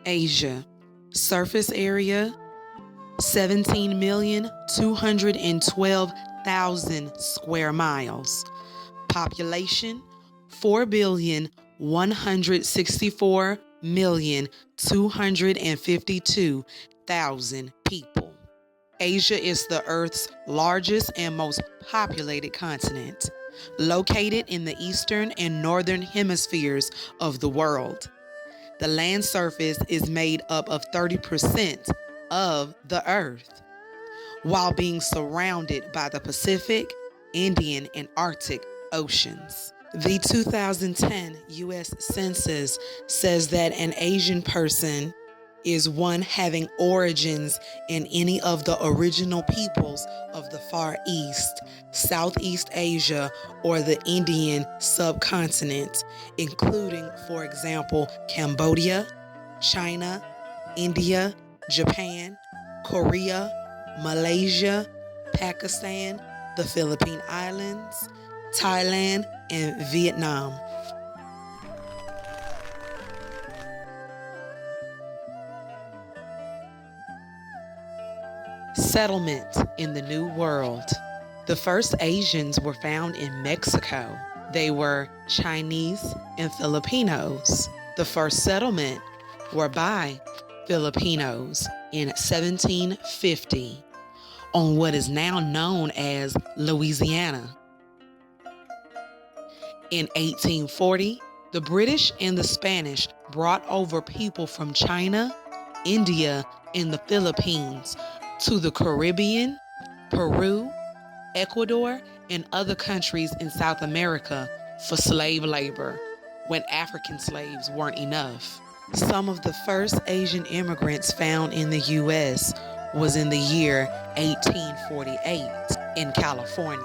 Asia. Surface area 17,212,000 square miles. Population 4,164,252,000 people. Asia is the Earth's largest and most populated continent, located in the eastern and northern hemispheres of the world. The land surface is made up of 30% of the Earth, while being surrounded by the Pacific, Indian, and Arctic oceans. The 2010 U.S. Census says that an Asian person is one having origins in any of the original peoples of the Far East, Southeast Asia, or the Indian subcontinent, including, for example, Cambodia, China, India, Japan, Korea, Malaysia, Pakistan, the Philippine Islands, Thailand, and Vietnam. Settlement in the New World. The first Asians were found in Mexico. They were Chinese and Filipinos. The first settlement were by Filipinos in 1750 on what is now known as Louisiana. In 1840, the British and the Spanish brought over people from China, India, and the Philippines to the Caribbean, Peru, Ecuador, and other countries in South America for slave labor when African slaves weren't enough. Some of the first Asian immigrants found in the U.S. was in the year 1848 in California.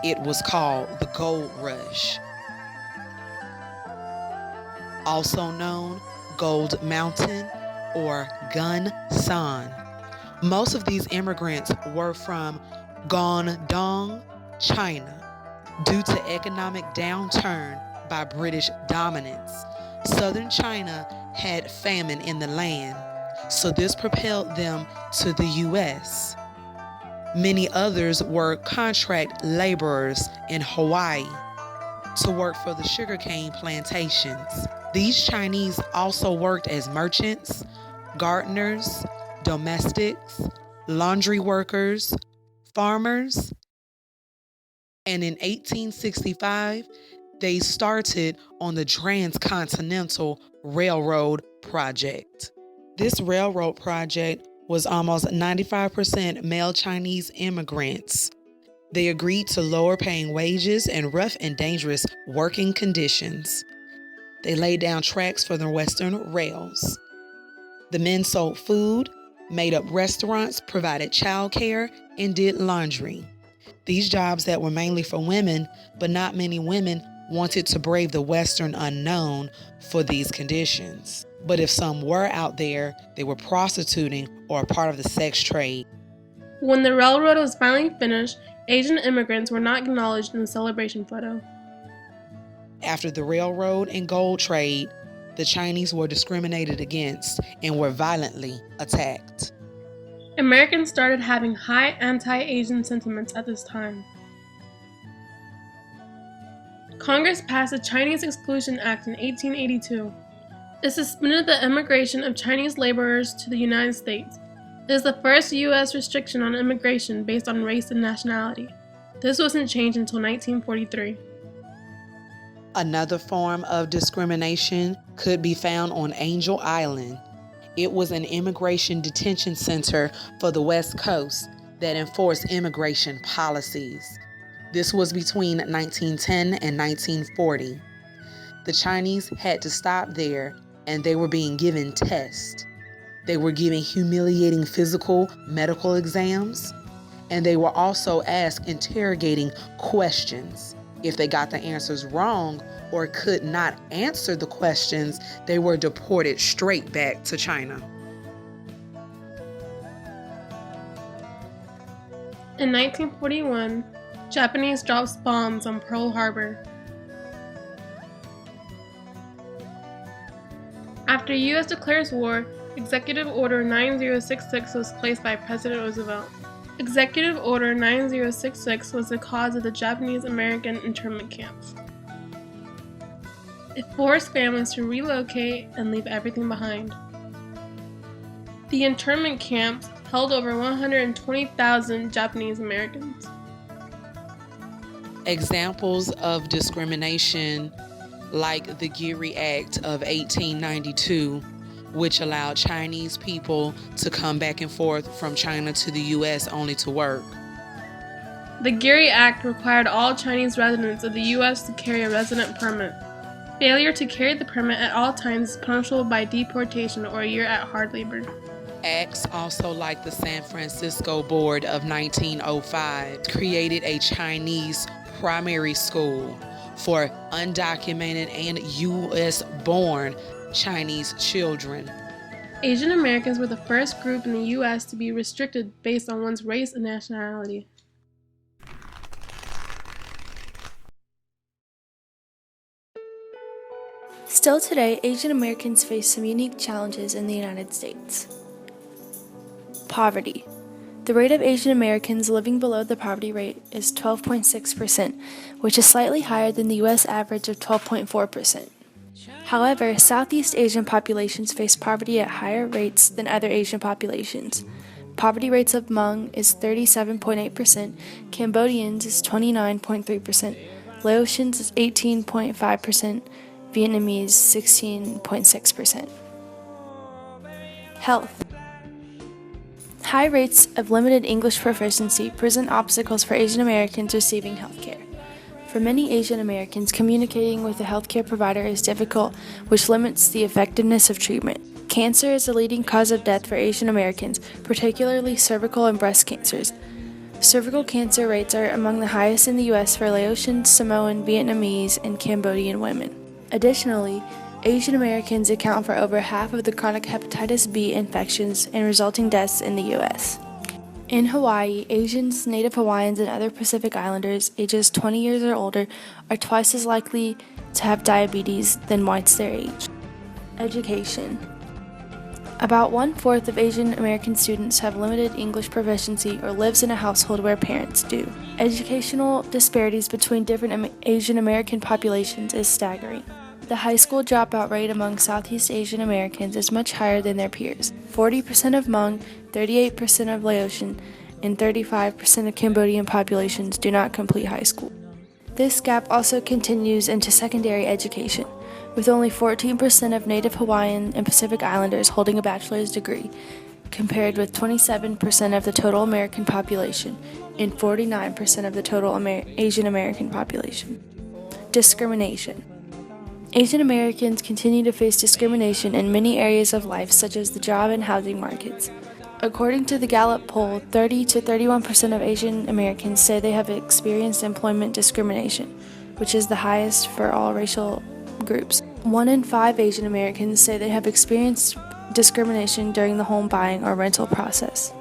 It was called the Gold Rush, also known Gold Mountain or Gun San. Most of these immigrants were from Guangdong, China. Due to economic downturn by British dominance, southern China had famine in the land, so this propelled them to the U.S. Many others were contract laborers in Hawaii to work for the sugarcane plantations. These Chinese also worked as merchants, gardeners, domestics, laundry workers, farmers, and in 1865, they started on the Transcontinental Railroad project. This railroad project was almost 95% male Chinese immigrants. They agreed to lower paying wages and rough and dangerous working conditions. They laid down tracks for the Western rails. The men sold food, made up restaurants, provided childcare, and did laundry. These jobs that were mainly for women, but not many women wanted to brave the Western unknown for these conditions. But if some were out there, they were prostituting or a part of the sex trade. When the railroad was finally finished, Asian immigrants were not acknowledged in the celebration photo. After the railroad and gold trade, the Chinese were discriminated against and were violently attacked. Americans started having high anti-Asian sentiments at this time. Congress passed the Chinese Exclusion Act in 1882. It suspended the immigration of Chinese laborers to the United States. It is the first U.S. restriction on immigration based on race and nationality. This wasn't changed until 1943. Another form of discrimination could be found on Angel Island. It was an immigration detention center for the West Coast that enforced immigration policies. This was between 1910 and 1940. The Chinese had to stop there, and they were being given tests. They were given humiliating physical medical exams, and they were also asked interrogating questions. If they got the answers wrong or could not answer the questions, they were deported straight back to China. In 1941, Japanese dropped bombs on Pearl Harbor. After U.S. declares war, Executive Order 9066 was placed by President Roosevelt. Executive Order 9066 was the cause of the Japanese-American internment camps. It forced families to relocate and leave everything behind. The internment camps held over 120,000 Japanese Americans. Examples of discrimination like the Geary Act of 1892, which allowed Chinese people to come back and forth from China to the U.S. only to work. The Geary Act required all Chinese residents of the U.S. to carry a resident permit. Failure to carry the permit at all times is punishable by deportation or a year at hard labor. Acts also like the San Francisco Board of 1905 created a Chinese primary school for undocumented and U.S.-born Chinese children. Asian Americans were the first group in the U.S. to be restricted based on one's race and nationality. Still today, Asian Americans face some unique challenges in the United States. Poverty. The rate of Asian Americans living below the poverty rate is 12.6%, which is slightly higher than the U.S. average of 12.4%. However, Southeast Asian populations face poverty at higher rates than other Asian populations. Poverty rates of Hmong is 37.8%, Cambodians is 29.3%, Laotians is 18.5%, Vietnamese 16.6%. Health. High rates of limited English proficiency present obstacles for Asian Americans receiving health care. For many Asian Americans, communicating with a healthcare provider is difficult, which limits the effectiveness of treatment. Cancer is the leading cause of death for Asian Americans, particularly cervical and breast cancers. Cervical cancer rates are among the highest in the U.S. for Laotian, Samoan, Vietnamese, and Cambodian women. Additionally, Asian Americans account for over half of the chronic hepatitis B infections and resulting deaths in the U.S. In Hawaii, Asians, Native Hawaiians, and other Pacific Islanders ages 20 years or older are twice as likely to have diabetes than whites their age. Education. About 1/4 of Asian American students have limited English proficiency or lives in a household where parents do. Educational disparities between different Asian American populations is staggering. The high school dropout rate among Southeast Asian Americans is much higher than their peers. 40% of Hmong, 38% of Laotian, and 35% of Cambodian populations do not complete high school. This gap also continues into secondary education, with only 14% of Native Hawaiian and Pacific Islanders holding a bachelor's degree, compared with 27% of the total American population and 49% of the total Asian American population. Discrimination. Asian Americans continue to face discrimination in many areas of life, such as the job and housing markets. According to the Gallup poll, 30 to 31% of Asian Americans say they have experienced employment discrimination, which is the highest for all racial groups. 1 in 5 Asian Americans say they have experienced discrimination during the home buying or rental process.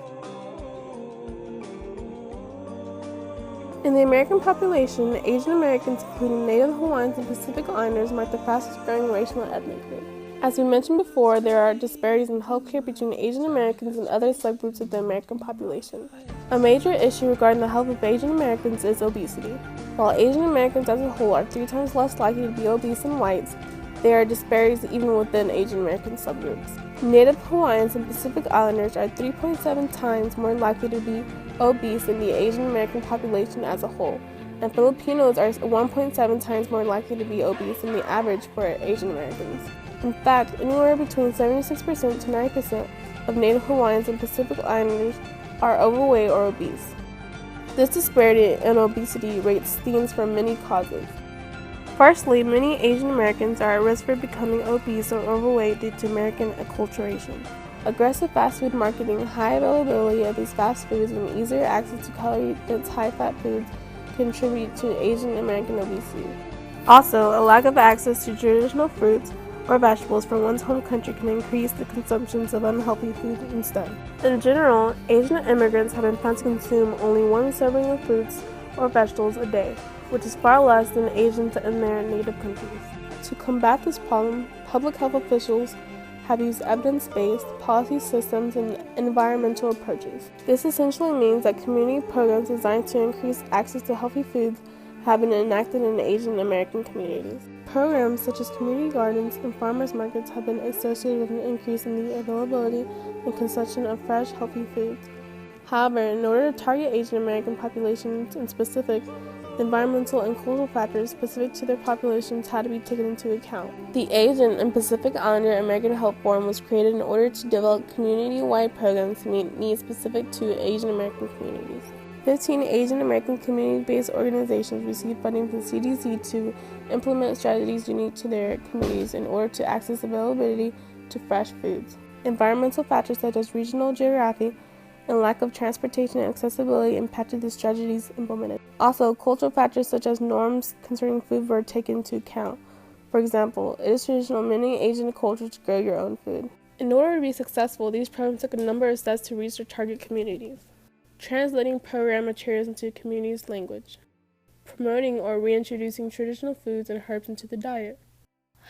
In the American population, Asian Americans, including Native Hawaiians and Pacific Islanders, mark the fastest growing racial and ethnic group. As we mentioned before, there are disparities in healthcare between Asian Americans and other subgroups of the American population. A major issue regarding the health of Asian Americans is obesity. While Asian Americans as a whole are 3 times less likely to be obese than whites, there are disparities even within Asian American subgroups. Native Hawaiians and Pacific Islanders are 3.7 times more likely to be obese than the Asian American population as a whole, and Filipinos are 1.7 times more likely to be obese than the average for Asian Americans. In fact, anywhere between 76% to 90% of Native Hawaiians and Pacific Islanders are overweight or obese. This disparity in obesity rate stems from many causes. Firstly, many Asian Americans are at risk for becoming obese or overweight due to American acculturation. Aggressive fast food marketing, high availability of these fast foods, and easier access to calorie-dense high-fat foods contribute to Asian American obesity. Also, a lack of access to traditional fruits or vegetables from one's home country can increase the consumption of unhealthy food instead. In general, Asian immigrants have been found to consume only 1 serving of fruits or vegetables a day, which is far less than Asians in their native countries. To combat this problem, public health officials have used evidence-based policy systems and environmental approaches. This essentially means that community programs designed to increase access to healthy foods have been enacted in Asian American communities. Programs such as community gardens and farmers markets have been associated with an increase in the availability and consumption of fresh, healthy foods. However, in order to target Asian American populations in specific, environmental and cultural factors specific to their populations had to be taken into account. The Asian and Pacific Islander American Health Forum was created in order to develop community-wide programs to meet needs specific to Asian American communities. 15 Asian American community-based organizations received funding from CDC to implement strategies unique to their communities in order to access availability to fresh foods. Environmental factors such as regional geography and lack of transportation and accessibility impacted the strategies implemented. Also, cultural factors such as norms concerning food were taken into account. For example, it is traditional in many Asian cultures to grow your own food. In order to be successful, these programs took a number of steps to reach their target communities. Translating program materials into community's language. Promoting or reintroducing traditional foods and herbs into the diet.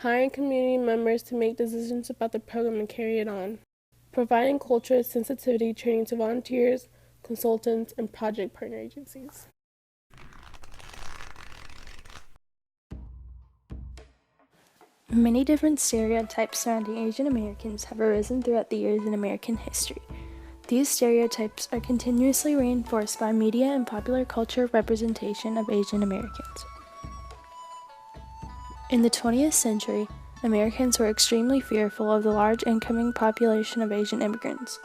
Hiring community members to make decisions about the program and carry it on. Providing cultural sensitivity training to volunteers, consultants, and project partner agencies. Many different stereotypes surrounding Asian Americans have arisen throughout the years in American history. These stereotypes are continuously reinforced by media and popular culture representation of Asian Americans. In the 20th century, Americans were extremely fearful of the large incoming population of Asian immigrants.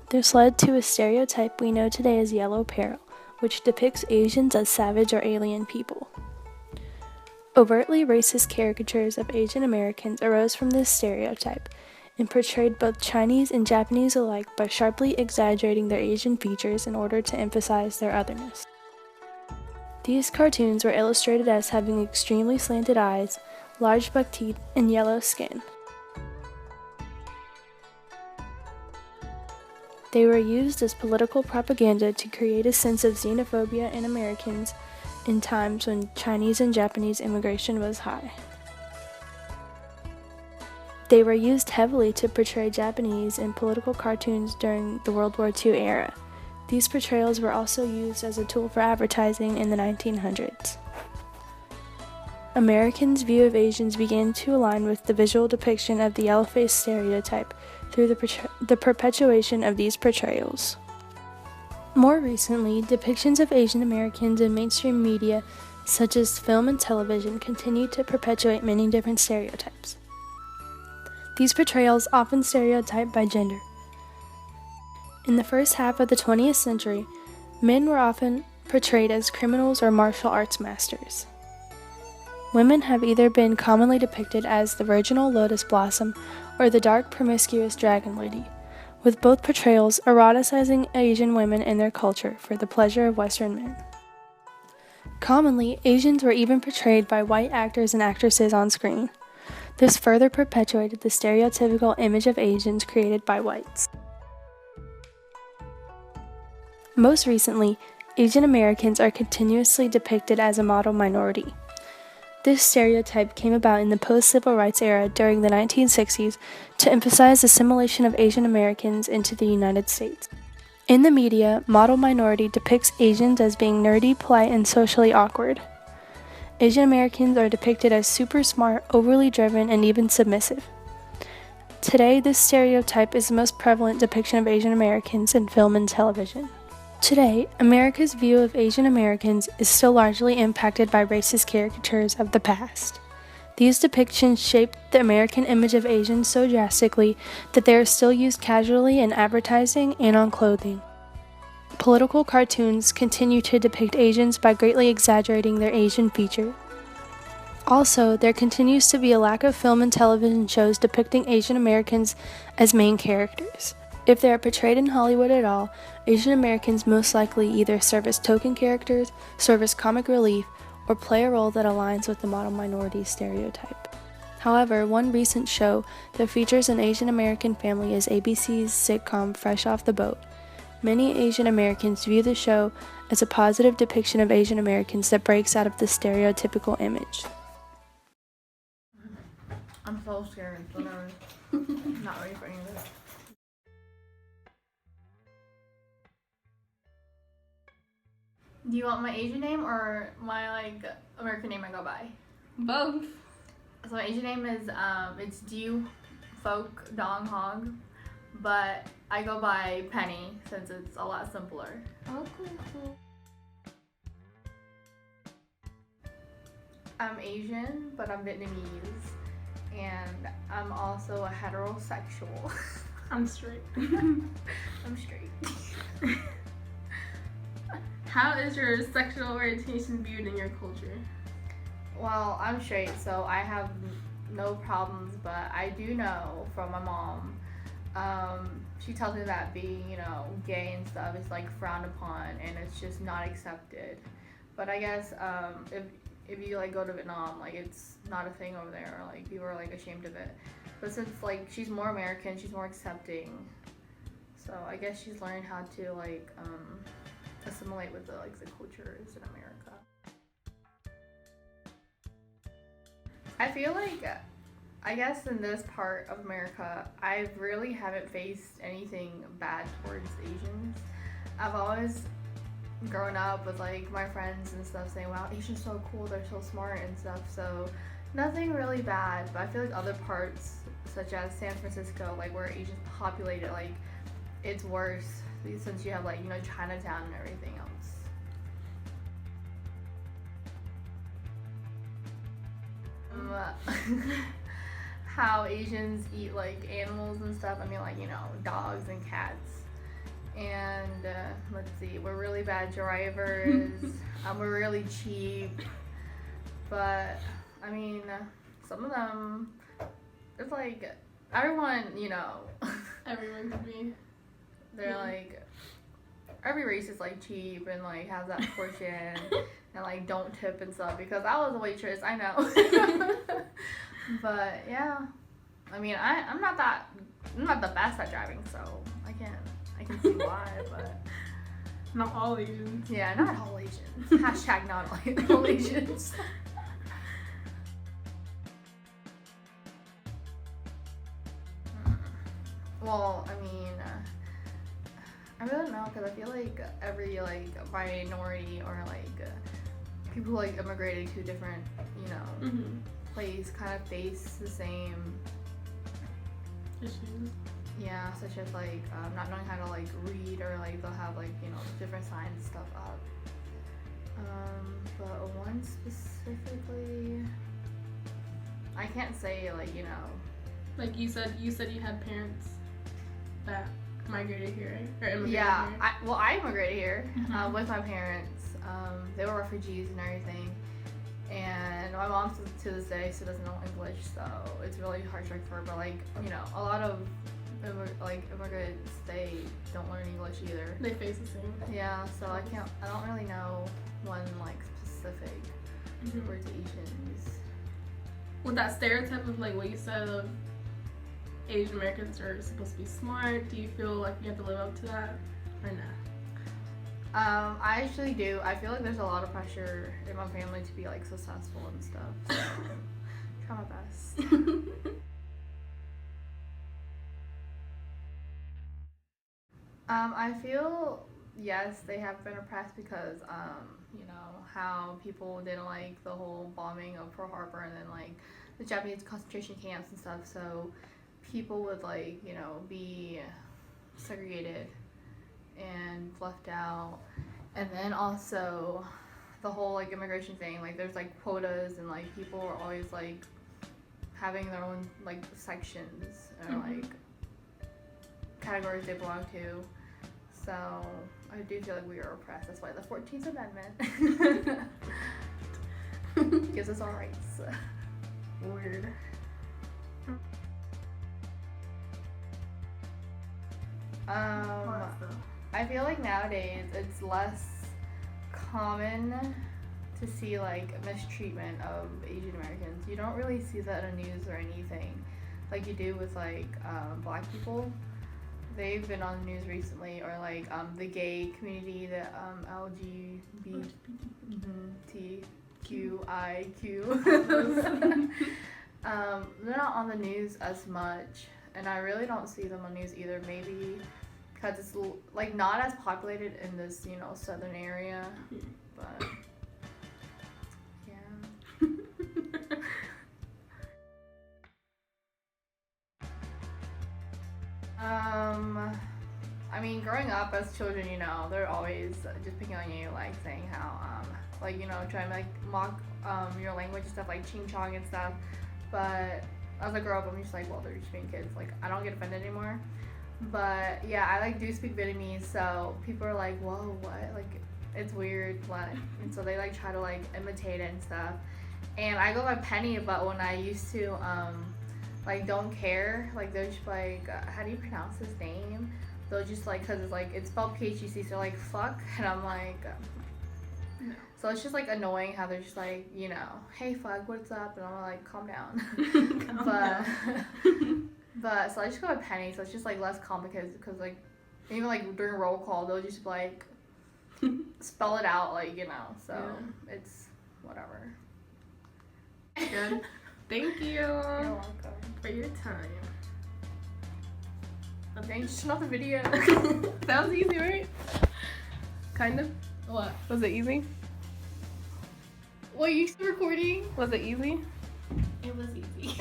This led to a stereotype we know today as yellow peril, which depicts Asians as savage or alien people. Overtly racist caricatures of Asian Americans arose from this stereotype and portrayed both Chinese and Japanese alike by sharply exaggerating their Asian features in order to emphasize their otherness. These cartoons were illustrated as having extremely slanted eyes, large buck teeth, and yellow skin. They were used as political propaganda to create a sense of xenophobia in Americans in times when Chinese and Japanese immigration was high. They were used heavily to portray Japanese in political cartoons during the World War II era. These portrayals were also used as a tool for advertising in the 1900s. Americans' view of Asians began to align with the visual depiction of the yellow-faced stereotype through the perpetuation of these portrayals. More recently, depictions of Asian Americans in mainstream media, such as film and television, continue to perpetuate many different stereotypes. These portrayals often stereotype by gender. In the first half of the 20th century, men were often portrayed as criminals or martial arts masters. Women have either been commonly depicted as the virginal lotus blossom or the dark promiscuous dragon lady, with both portrayals eroticizing Asian women and their culture for the pleasure of Western men. Commonly, Asians were even portrayed by white actors and actresses on screen. This further perpetuated the stereotypical image of Asians created by whites. Most recently, Asian Americans are continuously depicted as a model minority. This stereotype came about in the post-civil rights era during the 1960s to emphasize assimilation of Asian Americans into the United States. In the media, model minority depicts Asians as being nerdy, polite, and socially awkward. Asian Americans are depicted as super smart, overly driven, and even submissive. Today, this stereotype is the most prevalent depiction of Asian Americans in film and television. Today, America's view of Asian Americans is still largely impacted by racist caricatures of the past. These depictions shaped the American image of Asians so drastically that they are still used casually in advertising and on clothing. Political cartoons continue to depict Asians by greatly exaggerating their Asian features. Also, there continues to be a lack of film and television shows depicting Asian Americans as main characters. If they are portrayed in Hollywood at all, Asian Americans most likely either serve as token characters, serve as comic relief, or play a role that aligns with the model minority stereotype. However, one recent show that features an Asian American family is ABC's sitcom Fresh Off the Boat. Many Asian Americans view the show as a positive depiction of Asian Americans that breaks out of the stereotypical image. I'm so scared. So nervous. I'm not ready for any of this. Do you want my Asian name or my like American name I go by? Both. So my Asian name is it's Diu Folk Dong Hog, but I go by Penny since it's a lot simpler. Oh, cool. I'm Asian, but I'm Vietnamese, and I'm also a heterosexual. I'm straight. I'm straight. How is your sexual orientation viewed in your culture? Well, I'm straight, so I have no problems, but I do know from my mom, she tells me that being, gay and stuff is like frowned upon and it's just not accepted. But I guess if you like go to Vietnam, like it's not a thing over there, or like people are like ashamed of it. But since like she's more American, she's more accepting, so I guess she's learned how to like assimilate with the cultures in America. I feel like, I guess in this part of America, I really haven't faced anything bad towards Asians. I've always grown up with like my friends and stuff saying, wow, Asians so cool, they're so smart and stuff, so nothing really bad. But I feel like other parts, such as San Francisco, like where Asians populated, like it's worse since you have like, Chinatown and everything else. How Asians eat like animals and stuff. I mean, like, dogs and cats. And let's see, we're really bad drivers. We're really cheap. But I mean, some of them, it's like everyone, Everyone could be. They're like, every race is like cheap and like has that portion and like don't tip and stuff, because I was a waitress, I know. But yeah, I mean, I'm not the best at driving, so I can see why, but Not all Asians. yeah, not all Asians. Hashtag not all Asians. Well, I mean, I really don't know, because I feel like every like minority or like people who like immigrated to different, place kind of face the same Issues. yeah, such as like not knowing how to like read, or like they'll have like different signs and stuff up. But one specifically, I can't say like Like you said you had parents that migrated here, right? Or immigrated yeah, here. I immigrated here Mhm. with my parents. They were refugees and everything, and my mom to this day still doesn't know English, so it's really hard for her. But like a lot of immigrants, they don't learn English either. They face the same. Yeah, so I don't really know one like specific towards Asians. With that stereotype of like what you said of Asian Americans are supposed to be smart, do you feel like you have to live up to that or not? I actually do. I feel like there's a lot of pressure in my family to be like successful and stuff. So try my best. I feel yes, they have been oppressed because how people didn't like the whole bombing of Pearl Harbor, and then like the Japanese concentration camps and stuff. So people would like be segregated and left out, and then also the whole like immigration thing, like there's like quotas, and like people are always like having their own like sections or like categories they belong to. So I do feel like we are oppressed. That's why the 14th Amendment gives us our rights. Weird. I feel like nowadays it's less common to see like mistreatment of Asian Americans. You don't really see that in the news or anything like you do with like black people. They've been on the news recently, or like the gay community, the LGBTQIQ. They're not on the news as much, and I really don't see them on news either. Maybe because it's like not as populated in this, southern area, but yeah. I mean, growing up as children, they're always just picking on you, like saying how, trying to like mock your language and stuff, like ching chong and stuff. But as I grow up, I'm just like, well, they're just being kids. Like, I don't get offended anymore. But yeah, I like do speak Vietnamese, so people are like, whoa, what? Like, it's weird, like, and so they like try to like imitate it and stuff. And I go by Penny, but when I used to like don't care, like they're just like, how do you pronounce his name? They'll just like, cause it's like it's spelled PHEC, so they're like fuck, and I'm like. No. So it's just like annoying how they're just like, hey fuck, what's up? And I'm like, calm down. But so I just go with Penny, so it's just like less complicated because like even like during roll call they'll just like spell it out, like, so yeah. It's whatever. Good. Thank you. You're welcome. For your time. Okay, just not the video. That was easy, right? Kind of. What? Was it easy? What, you still recording? Was it easy? It was easy.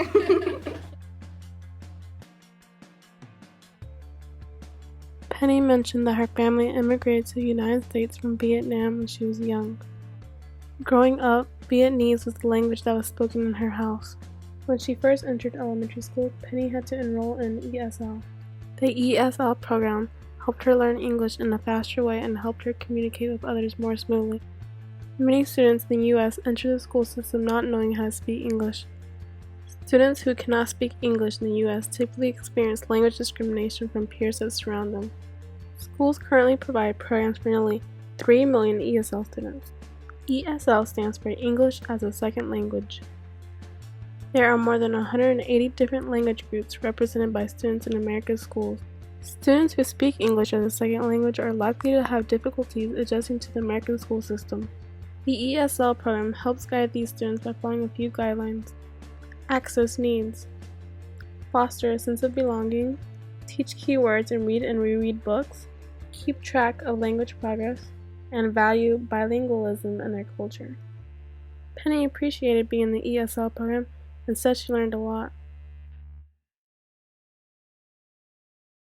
Penny mentioned that her family immigrated to the United States from Vietnam when she was young. Growing up, Vietnamese was the language that was spoken in her house. When she first entered elementary school, Penny had to enroll in ESL. The ESL program helped her learn English in a faster way and helped her communicate with others more smoothly. Many students in the U.S. enter the school system not knowing how to speak English. Students who cannot speak English in the U.S. typically experience language discrimination from peers that surround them. Schools currently provide programs for nearly 3 million ESL students. ESL stands for English as a Second Language. There are more than 180 different language groups represented by students in America's schools. Students who speak English as a second language are likely to have difficulties adjusting to the American school system. The ESL program helps guide these students by following a few guidelines. Access needs: foster a sense of belonging, teach keywords and reread books, keep track of language progress, and value bilingualism in their culture. Penny appreciated being in the ESL program and said she learned a lot.